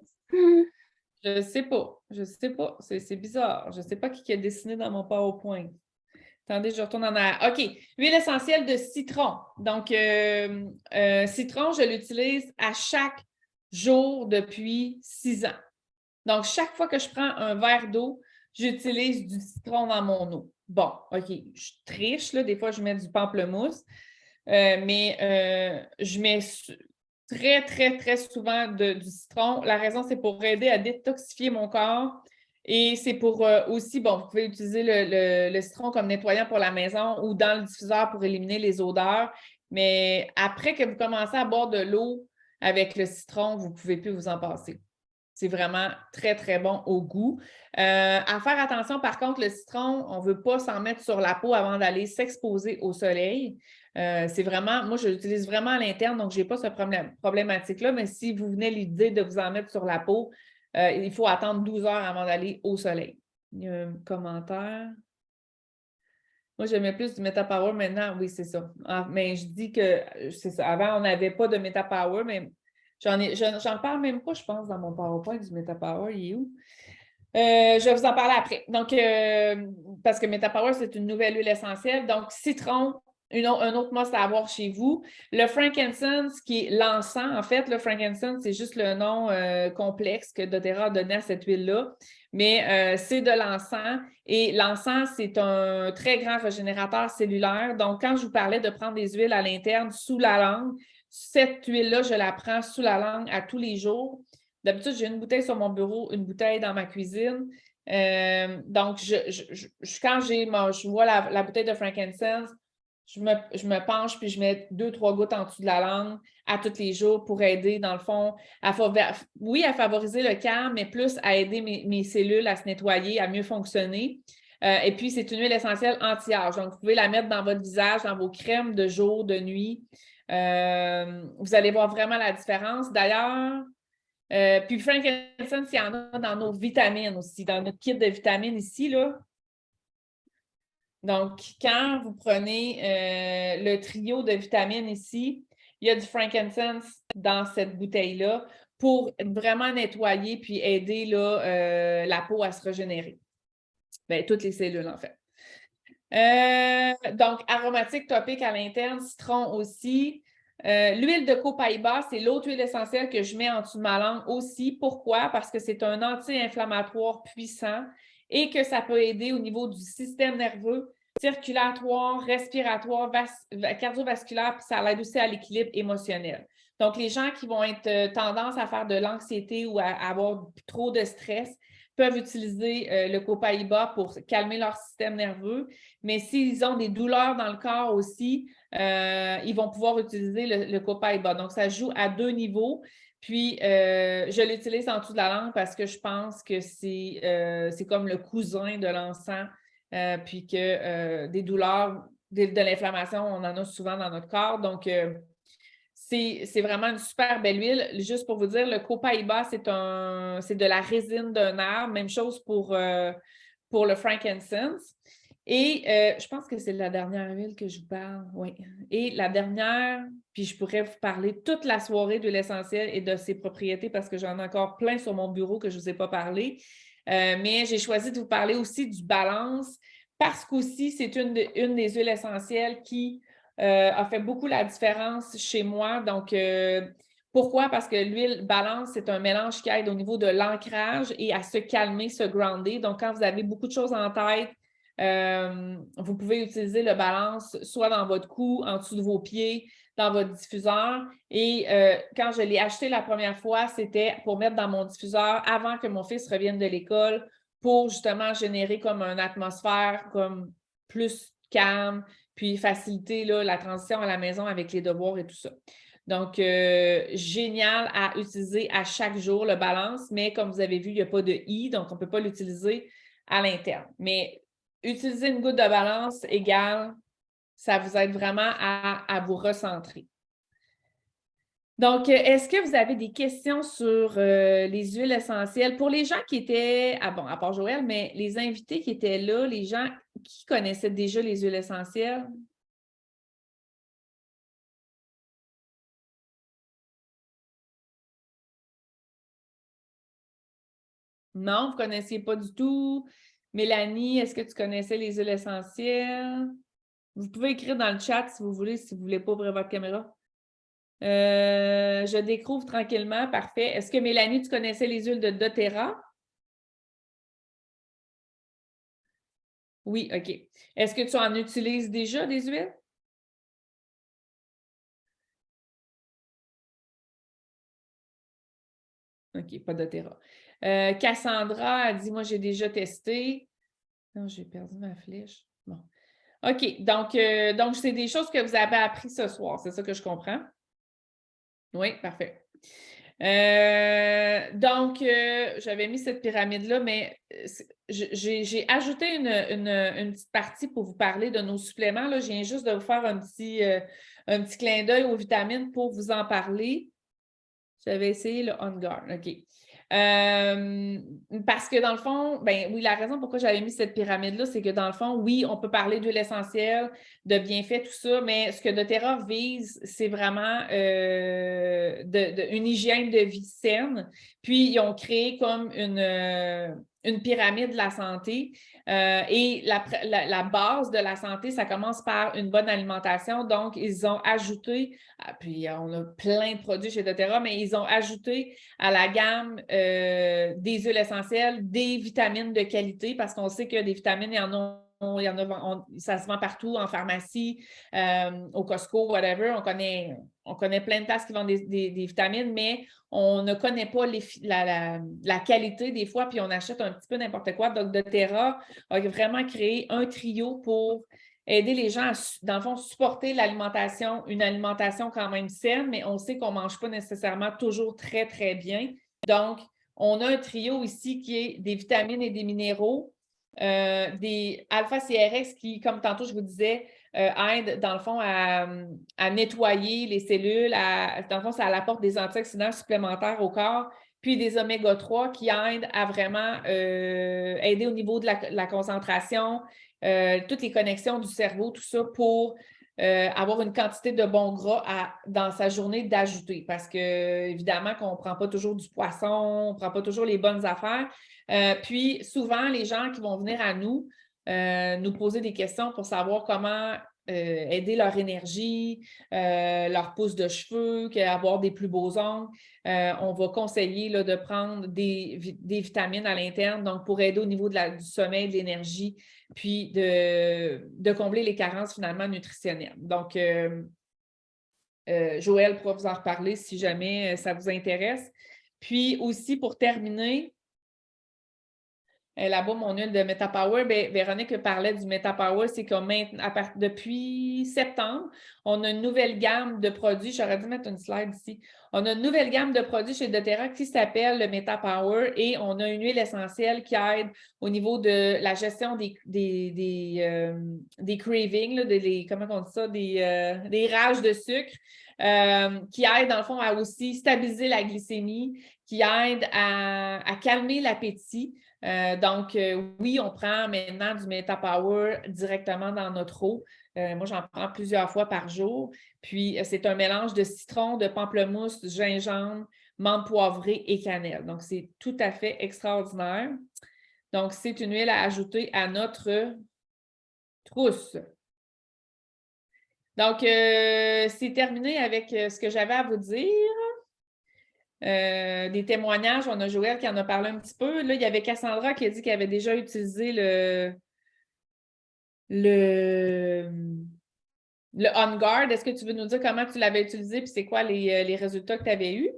S1: Je ne sais pas. Je ne sais pas. C'est bizarre. Je ne sais pas qui a dessiné dans mon PowerPoint. Attendez, je retourne en arrière. OK. Huile essentielle de citron. Donc, citron, je l'utilise à chaque jour depuis 6 ans. Donc, chaque fois que je prends un verre d'eau, j'utilise du citron dans mon eau. Bon, OK, je triche, là, des fois, je mets du pamplemousse, mais je mets très, très, très souvent du citron. La raison, c'est pour aider à détoxifier mon corps et c'est pour aussi, bon, vous pouvez utiliser le citron comme nettoyant pour la maison ou dans le diffuseur pour éliminer les odeurs, mais après que vous commencez à boire de l'eau avec le citron, vous ne pouvez plus vous en passer. C'est vraiment très, très bon au goût. À faire attention, par contre, le citron, on ne veut pas s'en mettre sur la peau avant d'aller s'exposer au soleil. C'est vraiment, moi, je l'utilise vraiment à l'interne, donc je n'ai pas cette problématique-là, mais si vous venez l'idée de vous en mettre sur la peau, il faut attendre 12 heures avant d'aller au soleil. Il y a un commentaire. Moi, j'aimais plus du Metapower maintenant. Oui, c'est ça. Mais je dis que c'est ça. Avant, on n'avait pas de Metapower, mais j'en parle même pas, je pense, dans mon PowerPoint du Metapower. Il est où? Je vais vous en parler après. Donc, parce que Metapower, c'est une nouvelle huile essentielle. Donc, citron, un autre must à avoir chez vous. Le frankincense, qui est l'encens. En fait, le frankincense, c'est juste le nom complexe que doTERRA a donné à cette huile-là. Mais c'est de l'encens. Et l'encens, c'est un très grand régénérateur cellulaire. Donc, quand je vous parlais de prendre des huiles à l'interne sous la langue, cette huile-là, je la prends sous la langue à tous les jours. D'habitude, j'ai une bouteille sur mon bureau, une bouteille dans ma cuisine. Donc, quand je vois la bouteille de frankincense, je me penche puis je mets 2-3 gouttes en dessous de la langue à tous les jours pour aider, dans le fond, à favoriser le calme, mais plus à aider mes cellules à se nettoyer, à mieux fonctionner. Et puis, c'est une huile essentielle anti-âge. Donc, vous pouvez la mettre dans votre visage, dans vos crèmes de jour, de nuit. Vous allez voir vraiment la différence. D'ailleurs, puis frankincense, il y en a dans nos vitamines aussi, dans notre kit de vitamines ici, là. Donc, quand vous prenez le trio de vitamines ici, il y a du frankincense dans cette bouteille-là pour vraiment nettoyer puis aider là, la peau à se régénérer. Bien, toutes les cellules, en fait. Donc, aromatique, topique à l'interne, citron aussi. L'huile de copaïba, c'est l'autre huile essentielle que je mets en dessous de ma langue aussi. Pourquoi? Parce que c'est un anti-inflammatoire puissant et que ça peut aider au niveau du système nerveux, circulatoire, respiratoire, cardiovasculaire, puis ça aide aussi à l'équilibre émotionnel. Donc, les gens qui vont être tendance à faire de l'anxiété ou à avoir trop de stress peuvent utiliser le copaïba pour calmer leur système nerveux. Mais s'ils ont des douleurs dans le corps aussi, ils vont pouvoir utiliser le copaïba. Donc, ça joue à 2 niveaux. Puis, je l'utilise en dessous de la langue parce que je pense que c'est comme le cousin de l'encens, puis que des douleurs, de l'inflammation, on en a souvent dans notre corps. Donc, c'est vraiment une super belle huile. Juste pour vous dire, le copaïba, c'est de la résine d'un arbre. Même chose pour le frankincense. Et je pense que c'est la dernière huile que je vous parle. Oui. Et la dernière, puis je pourrais vous parler toute la soirée de l'essentiel et de ses propriétés parce que j'en ai encore plein sur mon bureau que je ne vous ai pas parlé. Mais j'ai choisi de vous parler aussi du balance parce qu'aussi, c'est une des huiles essentielles qui a fait beaucoup la différence chez moi. Donc, pourquoi? Parce que l'huile balance, c'est un mélange qui aide au niveau de l'ancrage et à se calmer, se grounder. Donc, quand vous avez beaucoup de choses en tête, vous pouvez utiliser le balance soit dans votre cou, en dessous de vos pieds, dans votre diffuseur. Et quand je l'ai acheté la première fois, c'était pour mettre dans mon diffuseur avant que mon fils revienne de l'école pour justement générer comme une atmosphère comme plus calme, puis faciliter là, la transition à la maison avec les devoirs et tout ça. Donc, génial à utiliser à chaque jour, le balance, mais comme vous avez vu, il n'y a pas de « i », donc on ne peut pas l'utiliser à l'interne. Mais utiliser une goutte de balance égale, ça vous aide vraiment à vous recentrer. Donc, est-ce que vous avez des questions sur les huiles essentielles? Pour les gens qui étaient, à part Joël, mais les invités qui étaient là, les gens qui connaissaient déjà les huiles essentielles? Non, vous ne connaissiez pas du tout. Mélanie, est-ce que tu connaissais les huiles essentielles? Vous pouvez écrire dans le chat si vous voulez, si vous ne voulez pas ouvrir votre caméra. Je découvre tranquillement, parfait. Est-ce que Mélanie, tu connaissais les huiles de doTERRA? Oui, OK. Est-ce que tu en utilises déjà des huiles? OK, pas doTERRA. Cassandra a dit, moi, j'ai déjà testé. Non, j'ai perdu ma flèche. Bon. OK, donc c'est des choses que vous avez appris ce soir, c'est ça que je comprends? Oui, parfait. J'avais mis cette pyramide-là, mais j'ai ajouté une petite partie pour vous parler de nos suppléments. Là. Je viens juste de vous faire un petit clin d'œil aux vitamines pour vous en parler. J'avais essayé le On Guard. OK. Parce que dans le fond, ben oui, la raison pourquoi j'avais mis cette pyramide-là, c'est que dans le fond, oui, on peut parler d'huile essentielle, de bienfaits, tout ça, mais ce que doTERRA vise, c'est vraiment une hygiène de vie saine. Puis, ils ont créé comme une pyramide de la santé. Et la base de la santé, ça commence par une bonne alimentation. Donc, ils ont ajouté, puis on a plein de produits chez doTERRA, mais ils ont ajouté à la gamme des huiles essentielles, des vitamines de qualité, parce qu'on sait que des vitamines, ça se vend partout en pharmacie, au Costco, whatever. On connaît plein de places qui vendent des vitamines, mais on ne connaît pas la qualité des fois, puis on achète un petit peu n'importe quoi. Donc, doTERRA a vraiment créé un trio pour aider les gens à, dans le fond, supporter l'alimentation, une alimentation quand même saine, mais on sait qu'on ne mange pas nécessairement toujours très, très bien. Donc, on a un trio ici qui est des vitamines et des minéraux, des alpha-CRX qui, comme tantôt je vous disais, aident dans le fond à nettoyer les cellules. Dans le fond, ça apporte des antioxydants supplémentaires au corps, puis des oméga-3 qui aident à vraiment aider au niveau de la concentration, toutes les connexions du cerveau, tout ça pour avoir une quantité de bons gras dans sa journée d'ajouter. Parce que, évidemment, qu'on ne prend pas toujours du poisson, on ne prend pas toujours les bonnes affaires. Puis, souvent, les gens qui vont venir à nous poser des questions pour savoir comment aider leur énergie, leur pousse de cheveux, avoir des plus beaux ongles. On va conseiller là, de prendre des vitamines à l'interne, donc pour aider au niveau du sommeil, de l'énergie, puis de combler les carences finalement nutritionnelles. Donc, Joël pourra vous en reparler si jamais ça vous intéresse. Puis aussi, pour terminer, là-bas, mon huile de MetaPower, Véronique parlait du MetaPower, c'est que depuis septembre, on a une nouvelle gamme de produits. J'aurais dû mettre une slide ici. On a une nouvelle gamme de produits chez doTERRA qui s'appelle le MetaPower et on a une huile essentielle qui aide au niveau de la gestion des cravings, là, comment on dit ça, des rages de sucre, qui aide dans le fond à aussi stabiliser la glycémie, qui aide à calmer l'appétit. Donc, oui, on prend maintenant du MetaPower directement dans notre eau. Moi, j'en prends plusieurs fois par jour. Puis, c'est un mélange de citron, de pamplemousse, gingembre, menthe poivrée et cannelle. Donc, c'est tout à fait extraordinaire. Donc, c'est une huile à ajouter à notre trousse. Donc, c'est terminé avec ce que j'avais à vous dire. Des témoignages, on a Joël qui en a parlé un petit peu. Là, il y avait Cassandra qui a dit qu'elle avait déjà utilisé le On Guard. Est-ce que tu veux nous dire comment tu l'avais utilisé et c'est quoi les résultats que tu avais eus?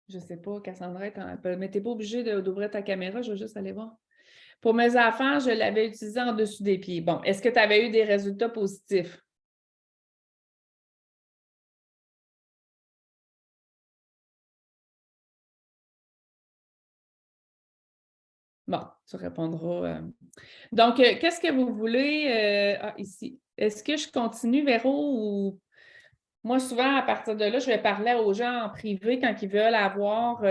S1: Je ne sais pas, Cassandra, mais tu n'es pas obligée d'ouvrir ta caméra, je vais juste aller voir. Pour mes enfants, je l'avais utilisé en dessous des pieds. Bon, est-ce que tu avais eu des résultats positifs? Bon, tu répondras. Donc, qu'est-ce que vous voulez? Ici. Est-ce que je continue, Véro, ou moi, souvent, à partir de là, je vais parler aux gens en privé quand ils veulent avoir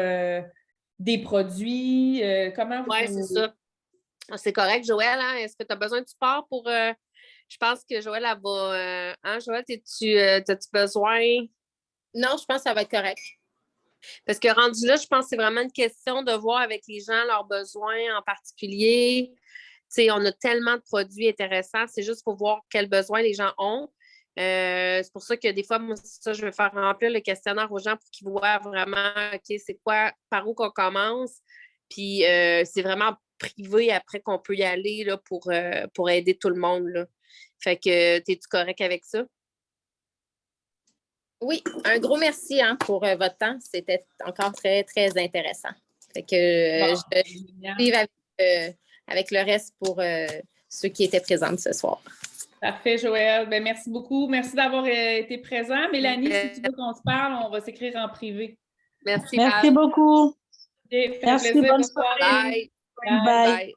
S1: des produits. Comment vous...
S2: Oui, c'est ça. C'est correct, Joël. Hein? Est-ce que tu as besoin de support pour. Je pense que Joël, elle va. Hein, Joël, as-tu besoin?
S3: Non, je pense que ça va être correct.
S2: Parce que rendu là, je pense que c'est vraiment une question de voir avec les gens leurs besoins en particulier. Tu sais, on a tellement de produits intéressants. C'est juste pour voir quels besoins les gens ont. C'est pour ça que des fois, moi, ça, je vais faire remplir le questionnaire aux gens pour qu'ils voient vraiment, OK, c'est quoi, par où qu'on commence. Puis c'est vraiment privé après qu'on peut y aller là, pour aider tout le monde. Là. Fait que, es-tu correct avec ça?
S3: Oui, un gros merci pour votre temps. C'était encore très, très intéressant. Fait que je vais avec le reste pour ceux qui étaient présents ce soir.
S1: Parfait, Joël. Ben, merci beaucoup. Merci d'avoir été présent. Mélanie, si tu veux qu'on se parle, on va s'écrire en privé.
S2: Merci.
S4: Merci beaucoup.
S1: Okay,
S4: merci, bonne soirée.
S2: Bye. Bye. Bye.